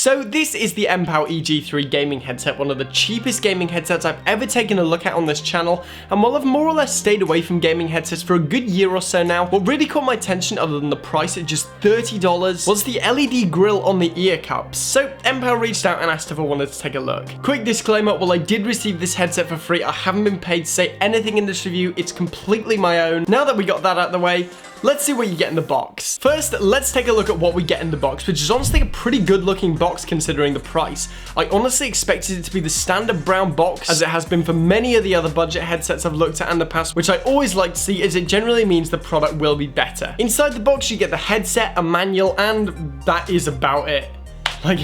So this is the MPOW EG3 gaming headset, one of the cheapest gaming headsets I've ever taken a look at on this channel, and while I've more or less stayed away from gaming headsets for a good year or so now, what really caught my attention other than the price at just $30 was the LED grill on the ear cups. So MPOW reached out and asked if I wanted to take a look. Quick disclaimer, while I did receive this headset for free, I haven't been paid to say anything in this review, it's completely my own. Now that we got that out of the way, let's see what you get in the box. First, let's take a look at what we get in the box, which is honestly a pretty good looking box considering the price. I honestly expected it to be the standard brown box, as it has been for many of the other budget headsets I've looked at in the past, which I always like to see as it generally means the product will be better. Inside the box, you get the headset, a manual, and that is about it. Like,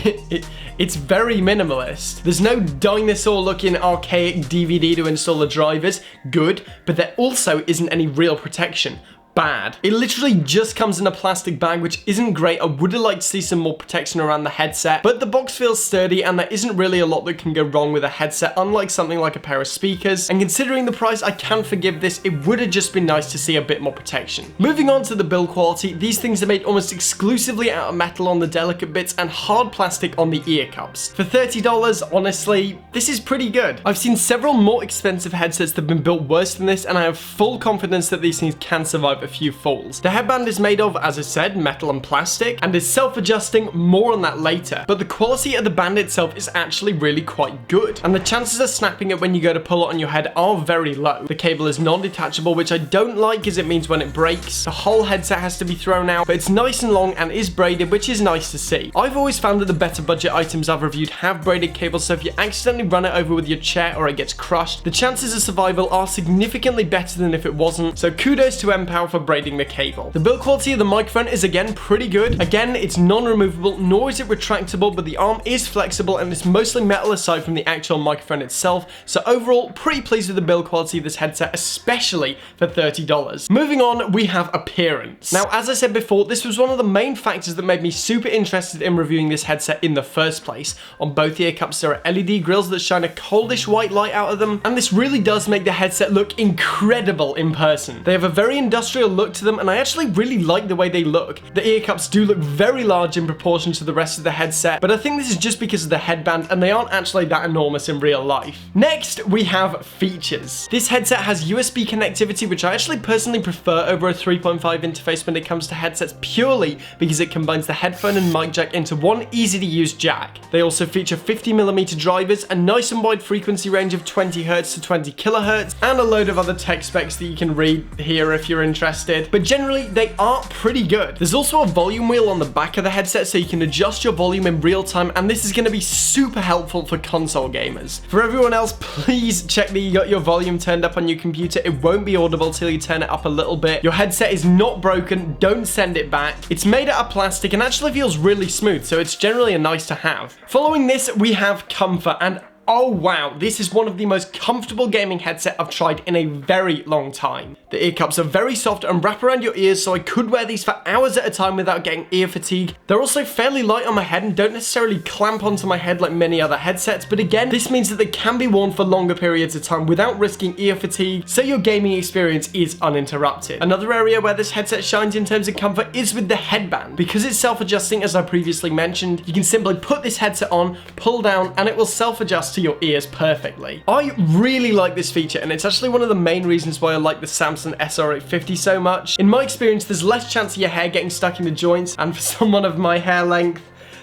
it's very minimalist. There's no dinosaur looking archaic DVD to install the drivers. Good, but there also isn't any real protection. Bad. It literally just comes in a plastic bag, which isn't great. I would have liked to see some more protection around the headset, but the box feels sturdy and there isn't really a lot that can go wrong with a headset, unlike something like a pair of speakers. And considering the price, I can forgive this. It would have just been nice to see a bit more protection. Moving on to the build quality, these things are made almost exclusively out of metal on the delicate bits and hard plastic on the ear cups. For $30, honestly, this is pretty good. I've seen several more expensive headsets that have been built worse than this, and I have full confidence that these things can survive a few falls. The headband is made of, as I said, metal and plastic, and is self-adjusting. More on that later. But the quality of the band itself is actually really quite good, and the chances of snapping it when you go to pull it on your head are very low. The cable is non-detachable, which I don't like, as it means when it breaks, the whole headset has to be thrown out, but it's nice and long and is braided, which is nice to see. I've always found that the better budget items I've reviewed have braided cables, so if you accidentally run it over with your chair or it gets crushed, the chances of survival are significantly better than if it wasn't, so kudos to MPOW for braiding the cable. The build quality of the microphone is again pretty good. Again, it's non-removable, nor is it retractable, but the arm is flexible and it's mostly metal aside from the actual microphone itself, so overall, pretty pleased with the build quality of this headset, especially for $30. Moving on, we have appearance. Now, as I said before, this was one of the main factors that made me super interested in reviewing this headset in the first place. On both ear cups, there are LED grills that shine a coldish white light out of them, and this really does make the headset look incredible in person. They have a very industrial look to them, and I actually really like the way they look. The ear cups do look very large in proportion to the rest of the headset, but I think this is just because of the headband, and they aren't actually that enormous in real life. Next, we have features. This headset has USB connectivity, which I actually personally prefer over a 3.5 interface when it comes to headsets, purely because it combines the headphone and mic jack into one easy-to-use jack. They also feature 50mm drivers, a nice and wide frequency range of 20Hz to 20kHz, and a load of other tech specs that you can read here if you're interested. But generally, they are pretty good. There's also a volume wheel on the back of the headset, so you can adjust your volume in real time, and this is going to be super helpful for console gamers. For everyone else, please check that you got your volume turned up on your computer. It won't be audible till you turn it up a little bit. Your headset is not broken. Don't send it back. It's made out of plastic and actually feels really smooth, so it's generally a nice to have. Following this, we have comfort, and oh wow, this is one of the most comfortable gaming headset I've tried in a very long time. The ear cups are very soft and wrap around your ears, so I could wear these for hours at a time without getting ear fatigue. They're also fairly light on my head and don't necessarily clamp onto my head like many other headsets, but again, this means that they can be worn for longer periods of time without risking ear fatigue, so your gaming experience is uninterrupted. Another area where this headset shines in terms of comfort is with the headband. Because it's self-adjusting, as I previously mentioned, you can simply put this headset on, pull down, and it will self-adjust to your ears perfectly. I really like this feature, and it's actually one of the main reasons why I like the Samsung SR850 so much. In my experience, there's less chance of your hair getting stuck in the joints, and for someone of my hair length,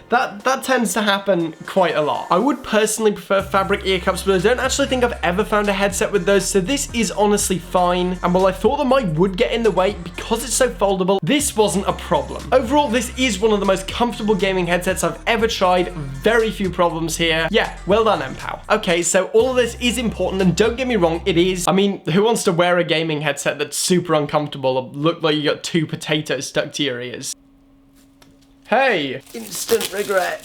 that tends to happen quite a lot. I would personally prefer fabric ear cups, but I don't actually think I've ever found a headset with those, so this is honestly fine. And while I thought the mic would get in the way, because it's so foldable, this wasn't a problem. Overall, this is one of the most comfortable gaming headsets I've ever tried. Very few problems here. Yeah, well done, MPOW. Okay, so all of this is important, and don't get me wrong, it is. I mean, who wants to wear a gaming headset that's super uncomfortable or look like you got two potatoes stuck to your ears? Hey, instant regret.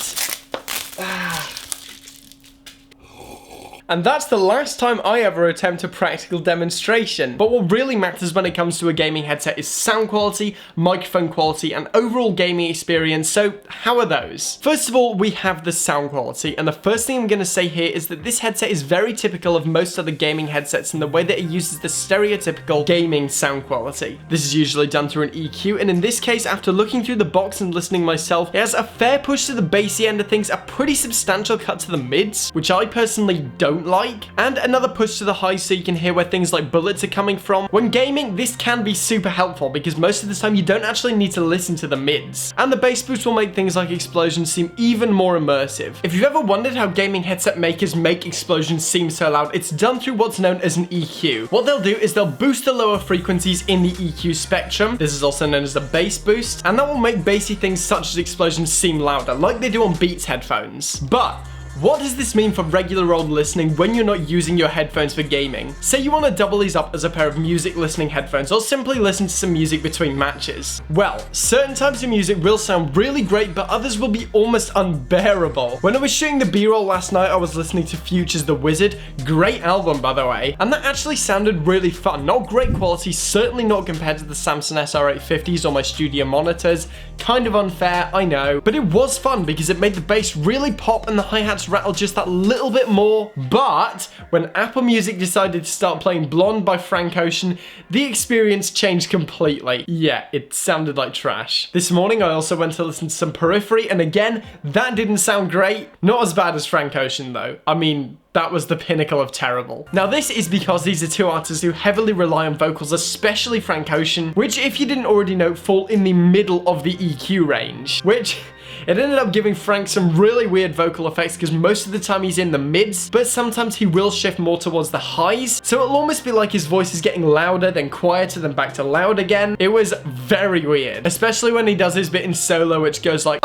And that's the last time I ever attempt a practical demonstration. But what really matters when it comes to a gaming headset is sound quality, microphone quality, and overall gaming experience. So how are those? First of all, we have the sound quality, and the first thing I'm going to say here is that this headset is very typical of most other gaming headsets in the way that it uses the stereotypical gaming sound quality. This is usually done through an EQ, and in this case, after looking through the box and listening myself, it has a fair push to the bassy end of things, a pretty substantial cut to the mids, which I personally don't like, and another push to the highs so you can hear where things like bullets are coming from. When gaming, this can be super helpful because most of the time you don't actually need to listen to the mids, and the bass boost will make things like explosions seem even more immersive. If you've ever wondered how gaming headset makers make explosions seem so loud, it's done through what's known as an EQ. What they'll do is they'll boost the lower frequencies in the EQ spectrum. This is also known as the bass boost, and that will make bassy things such as explosions seem louder, like they do on Beats headphones. But what does this mean for regular old listening when you're not using your headphones for gaming? Say you want to double these up as a pair of music listening headphones, or simply listen to some music between matches. Well, certain types of music will sound really great, but others will be almost unbearable. When I was shooting the B-roll last night, I was listening to Future's The Wizard, great album by the way, and that actually sounded really fun. Not great quality, certainly not compared to the Samsung SR850s or my studio monitors. Kind of unfair, I know, but it was fun because it made the bass really pop and the hi-hats rattle just that little bit more. But when Apple Music decided to start playing Blonde by Frank Ocean, the experience changed completely. Yeah, it sounded like trash. This morning I also went to listen to some Periphery, and again, that didn't sound great. Not as bad as Frank Ocean though. I mean, that was the pinnacle of terrible. Now this is because these are two artists who heavily rely on vocals, especially Frank Ocean, which if you didn't already know, fall in the middle of the EQ range, which it ended up giving Frank some really weird vocal effects because most of the time he's in the mids, but sometimes he will shift more towards the highs, so it'll almost be like his voice is getting louder, then quieter, then back to loud again. It was very weird, especially when he does his bit in solo, which goes like,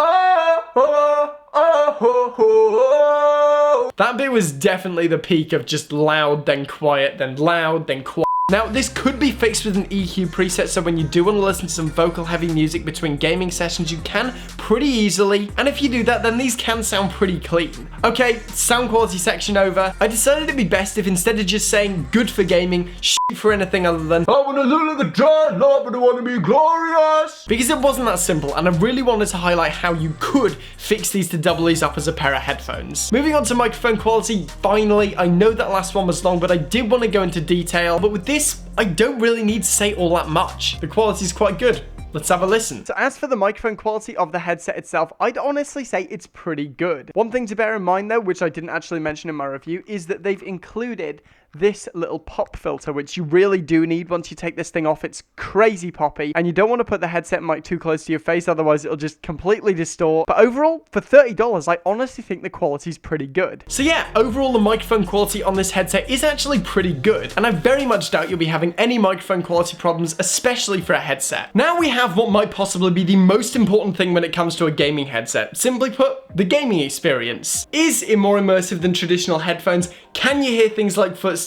that bit was definitely the peak of just loud, then quiet, then loud, then quiet. Now, this could be fixed with an EQ preset, so when you do want to listen to some vocal-heavy music between gaming sessions, you can pretty easily, and if you do that, then these can sound pretty clean. Okay, sound quality section over. I decided it'd be best if instead of just saying good for gaming, shit for anything other than I want to look like a giant knob and I want to be glorious, because it wasn't that simple, and I really wanted to highlight how you could fix these to double these up as a pair of headphones. Moving on to microphone quality, finally, I know that last one was long, but I did want to go into detail, but with this, I don't really need to say all that much. The quality is quite good. Let's have a listen. So as for the microphone quality of the headset itself, I'd honestly say it's pretty good. One thing to bear in mind though, which I didn't actually mention in my review, is that they've included this little pop filter, which you really do need once you take this thing off. It's crazy poppy, and you don't want to put the headset mic too close to your face, otherwise it'll just completely distort. But overall, for $30, I honestly think the quality's pretty good. So yeah, overall the microphone quality on this headset is actually pretty good, and I very much doubt you'll be having any microphone quality problems, especially for a headset. Now we have what might possibly be the most important thing when it comes to a gaming headset. Simply put, the gaming experience. Is it more immersive than traditional headphones? Can you hear things like footsteps?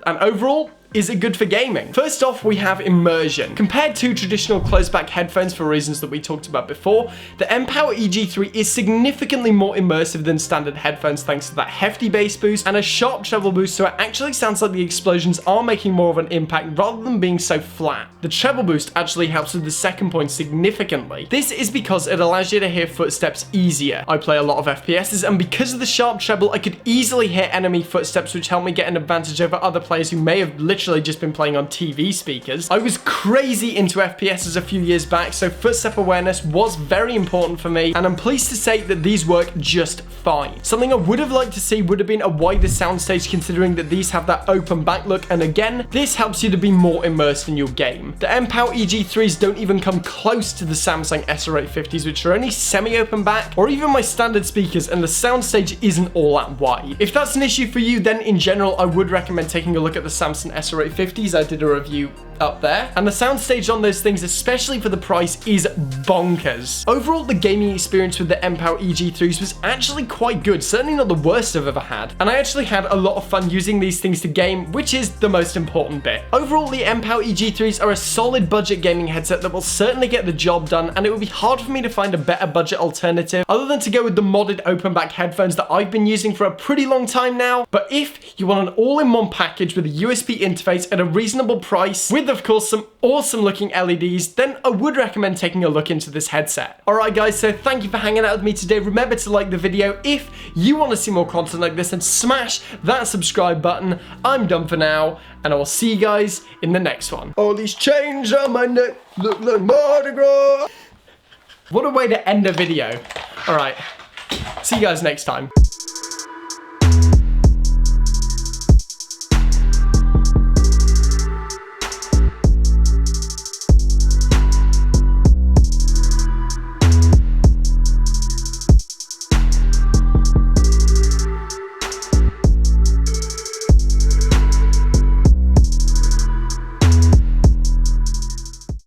And overall, is it good for gaming? First off, we have immersion. Compared to traditional closed-back headphones for reasons that we talked about before, the MPOW EG3 is significantly more immersive than standard headphones thanks to that hefty bass boost and a sharp treble boost, so it actually sounds like the explosions are making more of an impact rather than being so flat. The treble boost actually helps with the second point significantly. This is because it allows you to hear footsteps easier. I play a lot of FPSs, and because of the sharp treble, I could easily hear enemy footsteps, which helped me get an advantage over other players who may have literally just been playing on TV speakers. I was crazy into FPSs a few years back, so footstep awareness was very important for me, and I'm pleased to say that these work just fine. Something I would have liked to see would have been a wider soundstage, considering that these have that open back look, and again, this helps you to be more immersed in your game. The MPOW EG3s don't even come close to the Samsung SR850s, which are only semi-open back, or even my standard speakers, and the soundstage isn't all that wide. If that's an issue for you, then in general, I would recommend taking a look at the Samsung SR850 Master 850s. I did a review up there, and the soundstage on those things, especially for the price, is bonkers. Overall, the gaming experience with the MPOW EG3s was actually quite good, certainly not the worst I've ever had, and I actually had a lot of fun using these things to game, which is the most important bit. Overall, the MPOW EG3s are a solid budget gaming headset that will certainly get the job done, and it would be hard for me to find a better budget alternative other than to go with the modded open back headphones that I've been using for a pretty long time now. But if you want an all-in-one package with a USB interface at a reasonable price, with of course some awesome looking LEDs, then I would recommend taking a look into this headset. Alright guys, so thank you for hanging out with me today. Remember to like the video if you want to see more content like this, and smash that subscribe button. I'm done for now, and I will see you guys in the next one. All these chains on my neck look like Mardi Gras. What a way to end a video. Alright, see you guys next time.